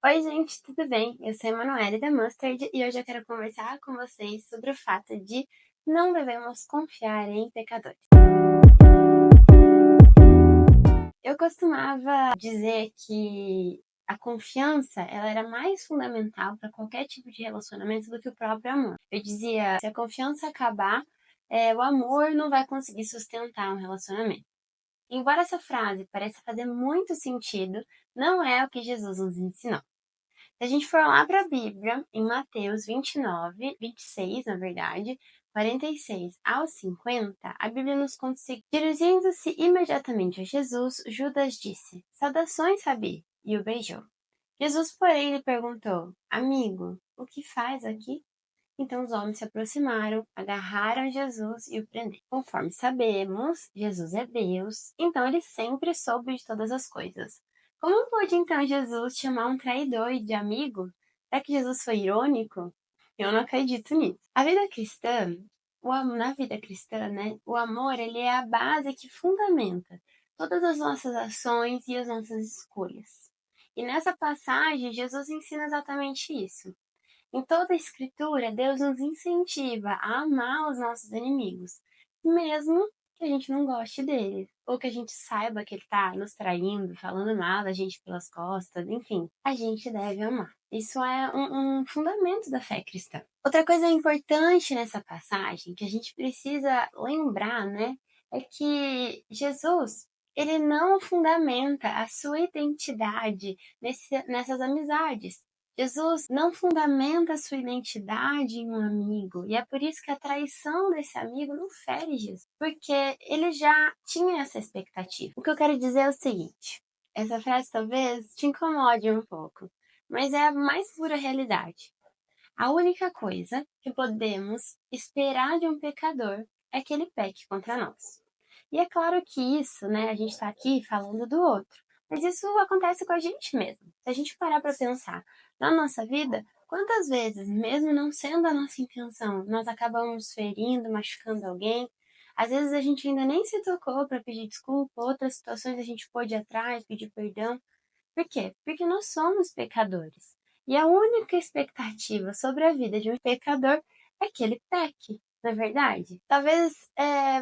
Oi, gente, tudo bem? Eu sou a Emanuele da Mustard e hoje eu quero conversar com vocês sobre o fato de não devemos confiar em pecadores. Eu costumava dizer que a confiança ela era mais fundamental para qualquer tipo de relacionamento do que o próprio amor. Eu dizia, se a confiança acabar, o amor não vai conseguir sustentar um relacionamento. Embora essa frase pareça fazer muito sentido, não é o que Jesus nos ensinou. Se a gente for lá para a Bíblia, em Mateus 29, 26, na verdade, 46 ao 50, a Bíblia nos conta o seguinte: dirigindo-se imediatamente a Jesus, Judas disse: Saudações, Rabi, e o beijou. Jesus, porém, lhe perguntou: Amigo, o que faz aqui? Então os homens se aproximaram, agarraram Jesus e o prenderam. Conforme sabemos, Jesus é Deus, então ele sempre soube de todas as coisas. Como pôde então Jesus chamar um traidor de amigo? Será que Jesus foi irônico? Eu não acredito nisso. A vida cristã, na vida cristã, né, o amor ele é a base que fundamenta todas as nossas ações e as nossas escolhas. E nessa passagem, Jesus ensina exatamente isso. Em toda a Escritura, Deus nos incentiva a amar os nossos inimigos, mesmo que a gente não goste deles, ou que a gente saiba que ele está nos traindo, falando mal da gente pelas costas, enfim, a gente deve amar. Isso é um fundamento da fé cristã. Outra coisa importante nessa passagem, que a gente precisa lembrar, né, é que Jesus, ele não fundamenta a sua identidade nessas amizades. Jesus não fundamenta a sua identidade em um amigo, e é por isso que a traição desse amigo não fere Jesus, porque ele já tinha essa expectativa. O que eu quero dizer é o seguinte: essa frase talvez te incomode um pouco, mas é a mais pura realidade. A única coisa que podemos esperar de um pecador é que ele peque contra nós. E é claro que isso, né, a gente está aqui falando do outro, mas isso acontece com a gente mesmo. Se a gente parar para pensar na nossa vida, quantas vezes, mesmo não sendo a nossa intenção, nós acabamos ferindo, machucando alguém? Às vezes a gente ainda nem se tocou para pedir desculpa, outras situações a gente pôde ir atrás, pedir perdão. Por quê? Porque nós somos pecadores. E a única expectativa sobre a vida de um pecador é que ele peque, não é verdade? Talvez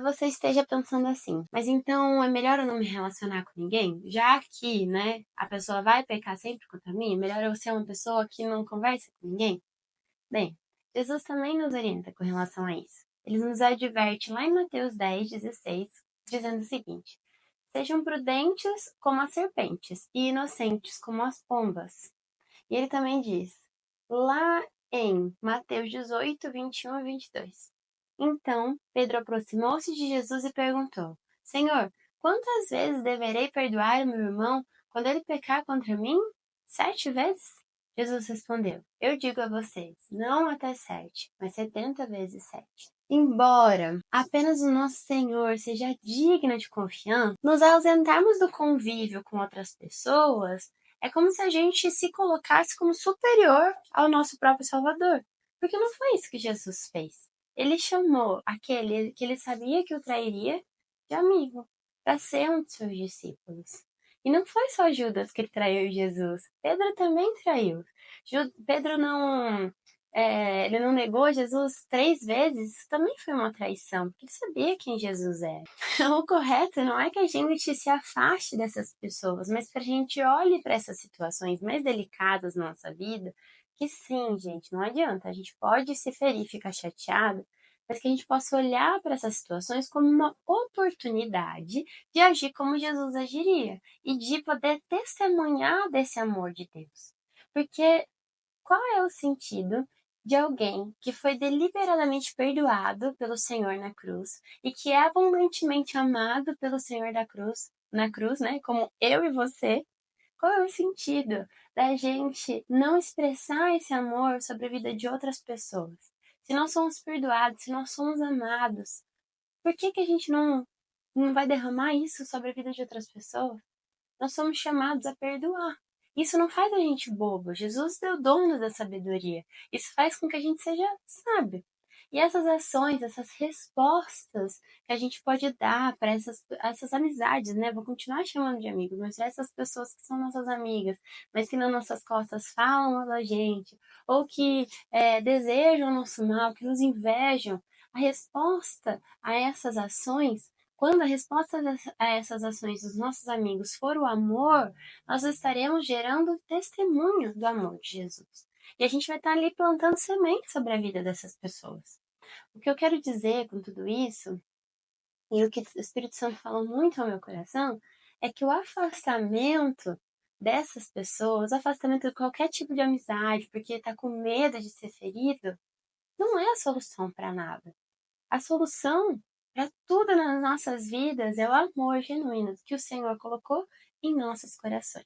você esteja pensando assim, mas então é melhor eu não me relacionar com ninguém? Já que, né, a pessoa vai pecar sempre contra mim, é melhor eu ser uma pessoa que não conversa com ninguém? Bem, Jesus também nos orienta com relação a isso. Ele nos adverte lá em Mateus 10, 16, dizendo o seguinte: Sejam prudentes como as serpentes e inocentes como as pombas. E ele também diz, lá em Mateus 18, 21 e 22. Então Pedro aproximou-se de Jesus e perguntou: Senhor, quantas vezes deverei perdoar o meu irmão quando ele pecar contra mim? 7 vezes? Jesus respondeu: Eu digo a vocês, não até 7, mas 70 vezes 7. Embora apenas o nosso Senhor seja digno de confiança, nos ausentarmos do convívio com outras pessoas é como se a gente se colocasse como superior ao nosso próprio Salvador. Porque não foi isso que Jesus fez. Ele chamou aquele que ele sabia que o trairia de amigo, para ser um de seus discípulos. E não foi só Judas que traiu Jesus, Pedro também traiu. Pedro não ele não negou Jesus 3 vezes, isso também foi uma traição, porque ele sabia quem Jesus era. O correto não é que a gente se afaste dessas pessoas, mas que a gente olhe para essas situações mais delicadas na nossa vida, que sim, gente, não adianta, a gente pode se ferir, ficar chateado, mas que a gente possa olhar para essas situações como uma oportunidade de agir como Jesus agiria e de poder testemunhar desse amor de Deus. Porque qual é o sentido de alguém que foi deliberadamente perdoado pelo Senhor na cruz e que é abundantemente amado pelo Senhor na cruz, né, como eu e você? Qual é o sentido da gente não expressar esse amor sobre a vida de outras pessoas? Se nós somos perdoados, se nós somos amados, por que a gente não vai derramar isso sobre a vida de outras pessoas? Nós somos chamados a perdoar. Isso não faz a gente bobo. Jesus deu o dom da sabedoria. Isso faz com que a gente seja sábio. E essas ações, essas respostas que a gente pode dar para essas amizades, né? Vou continuar chamando de amigos, mas essas pessoas que são nossas amigas, mas que nas nossas costas falam mal da gente, ou que desejam o nosso mal, que nos invejam, a resposta a essas ações, quando a resposta a essas ações dos nossos amigos for o amor, nós estaremos gerando testemunho do amor de Jesus. E a gente vai estar ali plantando semente sobre a vida dessas pessoas. O que eu quero dizer com tudo isso, e o que o Espírito Santo falou muito ao meu coração, é que o afastamento dessas pessoas, o afastamento de qualquer tipo de amizade, porque está com medo de ser ferido, não é a solução para nada. A solução para tudo nas nossas vidas é o amor genuíno que o Senhor colocou em nossos corações.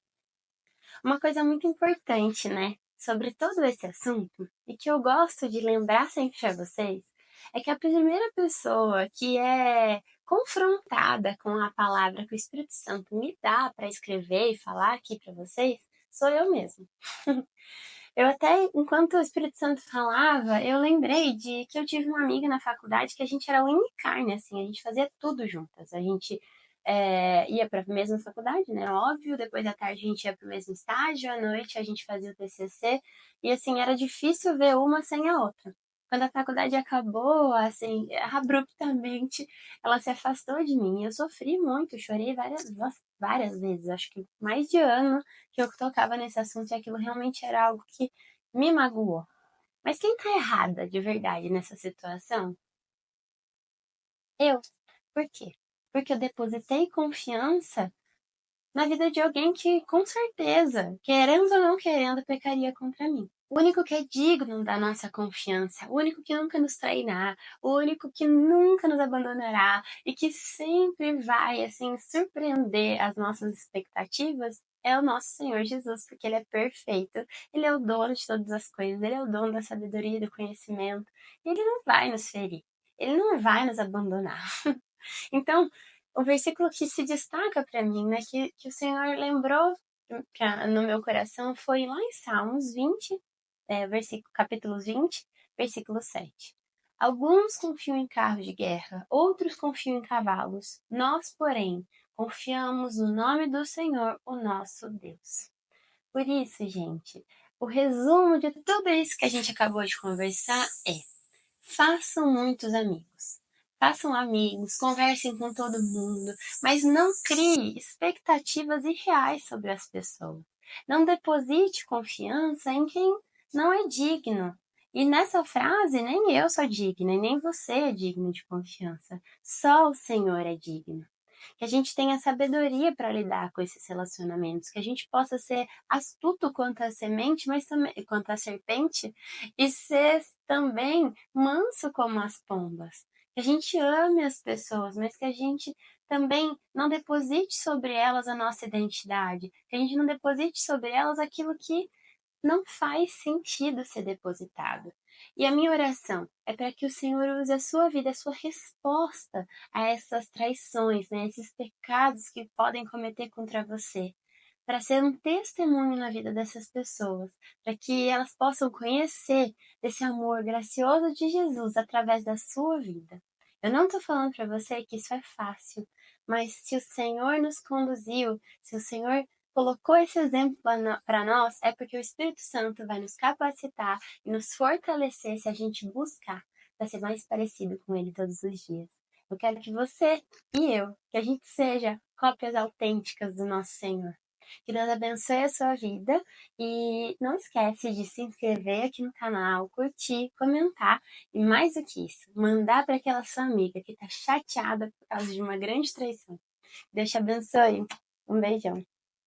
Uma coisa muito importante, né, sobre todo esse assunto, e que eu gosto de lembrar sempre para vocês, é que a primeira pessoa que é confrontada com a palavra que o Espírito Santo me dá para escrever e falar aqui para vocês, sou eu mesma. Eu até, enquanto o Espírito Santo falava, eu lembrei de que eu tive uma amiga na faculdade que a gente era unha e carne, assim, a gente fazia tudo juntas. A gente ia para a mesma faculdade, né? Óbvio, depois da tarde a gente ia para o mesmo estágio, à noite a gente fazia o TCC, e assim, era difícil ver uma sem a outra. Quando a faculdade acabou, assim, abruptamente, ela se afastou de mim. Eu sofri muito, chorei várias vezes, acho que mais de ano que eu tocava nesse assunto e aquilo realmente era algo que me magoou. Mas quem tá errada de verdade nessa situação? Eu. Por quê? Porque eu depositei confiança na vida de alguém que, com certeza, querendo ou não querendo, pecaria contra mim. O único que é digno da nossa confiança, o único que nunca nos trairá, o único que nunca nos abandonará e que sempre vai, assim, surpreender as nossas expectativas é o nosso Senhor Jesus, porque Ele é perfeito, Ele é o dono de todas as coisas, Ele é o dono da sabedoria e do conhecimento, e Ele não vai nos ferir, Ele não vai nos abandonar. Então, o versículo que se destaca para mim, né, que o Senhor lembrou no meu coração foi lá em Salmos 20, capítulo 20, versículo 7. Alguns confiam em carros de guerra, outros confiam em cavalos. Nós, porém, confiamos no nome do Senhor, o nosso Deus. Por isso, gente, o resumo de tudo isso que a gente acabou de conversar é: façam muitos amigos. Façam amigos, conversem com todo mundo, mas não crie expectativas irreais sobre as pessoas. Não deposite confiança em quem não é digno. E nessa frase, nem eu sou digna, e nem você é digno de confiança. Só o Senhor é digno. Que a gente tenha sabedoria para lidar com esses relacionamentos, que a gente possa ser astuto quanto a semente, mas também quanto a serpente, e ser também manso como as pombas. Que a gente ame as pessoas, mas que a gente também não deposite sobre elas a nossa identidade, que a gente não deposite sobre elas aquilo que não faz sentido ser depositado. E a minha oração é para que o Senhor use a sua vida, a sua resposta a essas traições, né, esses pecados que podem cometer contra você, para ser um testemunho na vida dessas pessoas, para que elas possam conhecer desse amor gracioso de Jesus através da sua vida. Eu não estou falando para você que isso é fácil, mas se o Senhor nos conduziu, se o Senhor colocou esse exemplo para nós, é porque o Espírito Santo vai nos capacitar e nos fortalecer se a gente buscar para ser mais parecido com Ele todos os dias. Eu quero que você e eu, que a gente seja cópias autênticas do nosso Senhor. Que Deus abençoe a sua vida e não esquece de se inscrever aqui no canal, curtir, comentar e mais do que isso, mandar para aquela sua amiga que está chateada por causa de uma grande traição. Deus te abençoe. Um beijão.